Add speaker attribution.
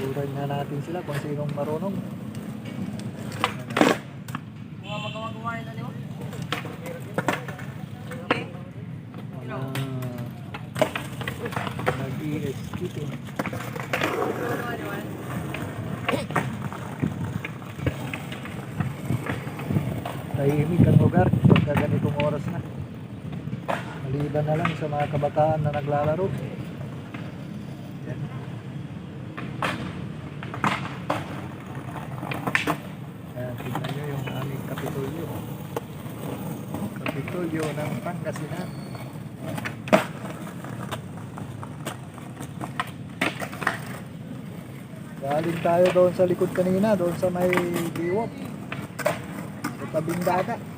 Speaker 1: Tuturuan na natin sila kung sinong marunong. Nag-i-escape. Tahimik ang lugar pagka ganitong oras na. Maliban na lang sa mga kabataan na naglalaro. Yan. Ayan, tignan nyo yung aming Kapitolyo. Kapitolyo ng Pangasinan. Galing tayo doon sa likod kanina, doon sa may Biwok. Sa tabing dagat.